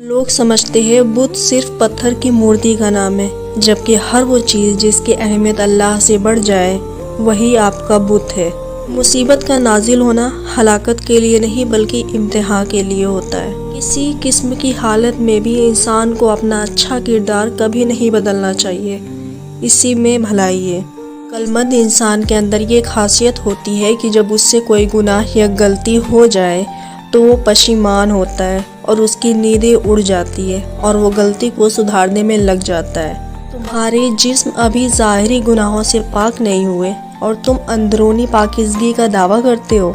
لوگ سمجھتے ہیں بت صرف پتھر کی مورتی کا نام ہے، جبکہ ہر وہ چیز جس کی اہمیت اللہ سے بڑھ جائے وہی آپ کا بت ہے۔ مصیبت کا نازل ہونا ہلاکت کے لیے نہیں بلکہ امتحان کے لیے ہوتا ہے۔ کسی قسم کی حالت میں بھی انسان کو اپنا اچھا کردار کبھی نہیں بدلنا چاہیے، اسی میں بھلائی ہے۔ عقلمند انسان کے اندر یہ خاصیت ہوتی ہے کہ جب اس سے کوئی گناہ یا غلطی ہو جائے تو وہ پشیمان ہوتا ہے اور اس کی نیندیں اڑ جاتی ہے اور وہ غلطی کو سدھارنے میں لگ جاتا ہے۔ تمہارے جسم ابھی ظاہری گناہوں سے پاک نہیں ہوئے اور تم اندرونی پاکیزگی کا دعویٰ کرتے ہو۔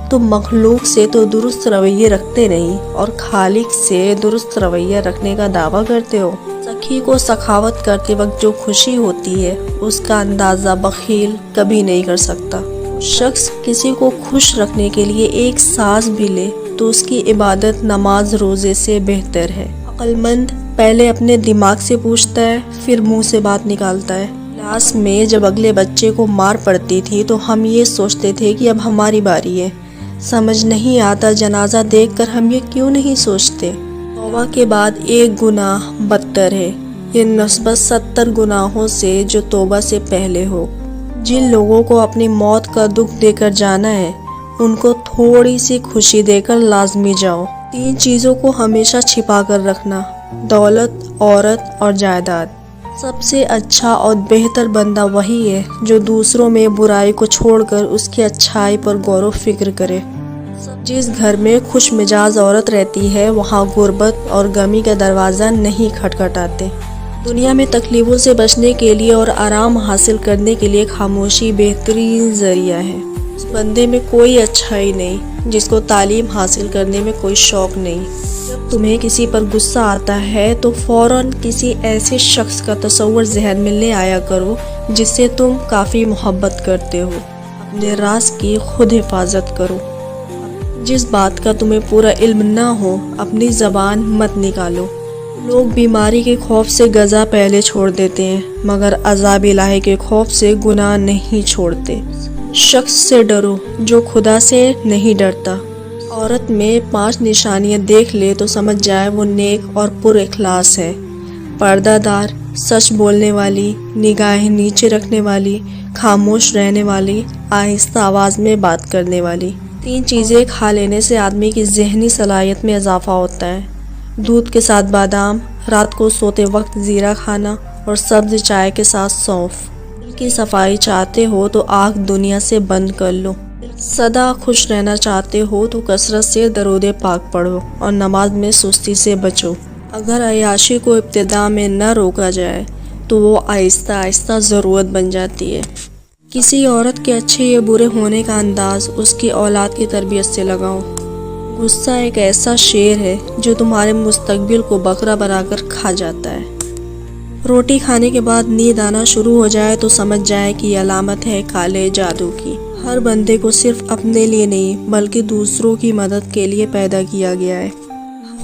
تم مخلوق سے تو درست رویے رکھتے نہیں اور خالق سے درست رویہ رکھنے کا دعویٰ کرتے ہو۔ سخی کو سخاوت کرتے وقت جو خوشی ہوتی ہے اس کا اندازہ بخیل کبھی نہیں کر سکتا۔ شخص کسی کو خوش رکھنے کے لیے ایک سانس بھی لے تو اس کی عبادت نماز روزے سے بہتر ہے۔ عقل مند پہلے اپنے دماغ سے پوچھتا ہے پھر منہ سے بات نکالتا ہے۔ کلاس میں جب اگلے بچے کو مار پڑتی تھی تو ہم یہ سوچتے تھے کہ اب ہماری باری ہے۔ سمجھ نہیں آتا جنازہ دیکھ کر ہم یہ کیوں نہیں سوچتے۔ توبہ کے بعد ایک گناہ بدتر ہے، یہ نسبت 70 گناہوں سے جو توبہ سے پہلے ہو۔ جن لوگوں کو اپنی موت کا دکھ دے کر جانا ہے ان کو تھوڑی سی خوشی دے کر لازمی جاؤ۔ 3 چیزوں کو ہمیشہ چھپا کر رکھنا: دولت، عورت اور جائیداد۔ سب سے اچھا اور بہتر بندہ وہی ہے جو دوسروں میں برائی کو چھوڑ کر اس کی اچھائی پر غور و فکر کرے۔ جس گھر میں خوش مزاج عورت رہتی ہے وہاں غربت اور غمی کا دروازہ نہیں کھٹکھٹاتے۔ دنیا میں تکلیفوں سے بچنے کے لیے اور آرام حاصل کرنے کے لیے خاموشی بہترین ذریعہ ہے۔ اس بندے میں کوئی اچھائی نہیں جس کو تعلیم حاصل کرنے میں کوئی شوق نہیں۔ جب تمہیں کسی پر غصہ آتا ہے تو فوراً کسی ایسے شخص کا تصور ذہن میں لے آیا کرو جس سے تم کافی محبت کرتے ہو۔ اپنے راز کی خود حفاظت کرو۔ جس بات کا تمہیں پورا علم نہ ہو اپنی زبان مت نکالو۔ لوگ بیماری کے خوف سے غذا پہلے چھوڑ دیتے ہیں مگر عذاب الہی کے خوف سے گناہ نہیں چھوڑتے۔ شخص سے ڈرو جو خدا سے نہیں ڈرتا۔ عورت میں 5 نشانیاں دیکھ لے تو سمجھ جائے وہ نیک اور پر اخلاص ہے: پردہ دار، سچ بولنے والی، نگاہیں نیچے رکھنے والی، خاموش رہنے والی، آہستہ آواز میں بات کرنے والی۔ 3 چیزیں کھا لینے سے آدمی کی ذہنی صلاحیت میں اضافہ ہوتا ہے: دودھ کے ساتھ بادام، رات کو سوتے وقت زیرہ کھانا اور سبز چائے کے ساتھ سونف۔ دل کی صفائی چاہتے ہو تو آنکھ دنیا سے بند کر لو۔ سدا خوش رہنا چاہتے ہو تو کثرت سے درود پاک پڑھو اور نماز میں سستی سے بچو۔ اگر عیاشی کو ابتدا میں نہ روکا جائے تو وہ آہستہ آہستہ ضرورت بن جاتی ہے۔ کسی عورت کے اچھے یا برے ہونے کا انداز اس کی اولاد کی تربیت سے لگاؤ۔ غصہ ایک ایسا شیر ہے جو تمہارے مستقبل کو بکرا بنا کر کھا جاتا ہے۔ روٹی کھانے کے بعد نیند آنا شروع ہو جائے تو سمجھ جائے کہ یہ علامت ہے کالے جادو کی۔ ہر بندے کو صرف اپنے لیے نہیں بلکہ دوسروں کی مدد کے لیے پیدا کیا گیا ہے۔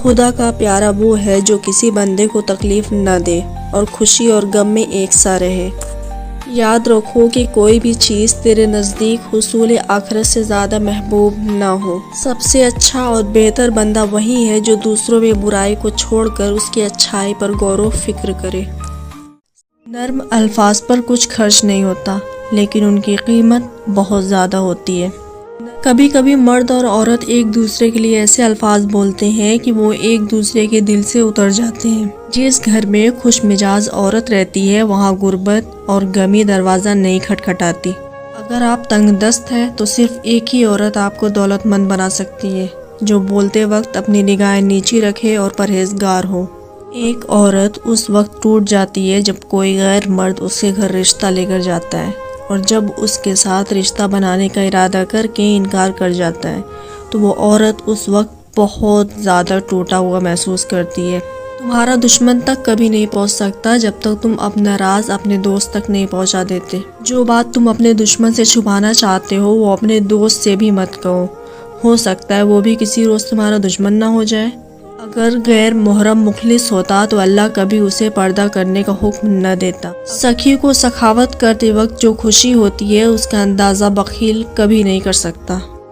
خدا کا پیارا وہ ہے جو کسی بندے کو تکلیف نہ دے اور خوشی اور غم میں ایک سا رہے۔ یاد رکھو کہ کوئی بھی چیز تیرے نزدیک حصول آخرت سے زیادہ محبوب نہ ہو۔ سب سے اچھا اور بہتر بندہ وہی ہے جو دوسروں میں برائی کو چھوڑ کر اس کی اچھائی پر غور و فکر کرے۔ نرم الفاظ پر کچھ خرچ نہیں ہوتا لیکن ان کی قیمت بہت زیادہ ہوتی ہے۔ کبھی کبھی مرد اور عورت ایک دوسرے کے لیے ایسے الفاظ بولتے ہیں کہ وہ ایک دوسرے کے دل سے اتر جاتے ہیں۔ جس گھر میں خوش مزاج عورت رہتی ہے وہاں غربت اور غمی دروازہ نہیں کھٹکھٹاتی۔ اگر آپ تنگ دست ہیں تو صرف ایک ہی عورت آپ کو دولت مند بنا سکتی ہے جو بولتے وقت اپنی نگاہیں نیچی رکھے اور پرہیزگار ہو۔ ایک عورت اس وقت ٹوٹ جاتی ہے جب کوئی غیر مرد اس کے گھر رشتہ لے کر جاتا ہے اور جب اس کے ساتھ رشتہ بنانے کا ارادہ کر کے انکار کر جاتا ہے تو وہ عورت اس وقت بہت زیادہ ٹوٹا ہوا محسوس کرتی ہے۔ تمہارا دشمن تک کبھی نہیں پہنچ سکتا جب تک تم اپنا راز اپنے دوست تک نہیں پہنچا دیتے۔ جو بات تم اپنے دشمن سے چھپانا چاہتے ہو وہ اپنے دوست سے بھی مت کہو، ہو سکتا ہے وہ بھی کسی روز تمہارا دشمن نہ ہو جائے۔ اگر غیر محرم مخلص ہوتا تو اللہ کبھی اسے پردہ کرنے کا حکم نہ دیتا۔ سخی کو سخاوت کرتے وقت جو خوشی ہوتی ہے اس کا اندازہ بخیل کبھی نہیں کر سکتا۔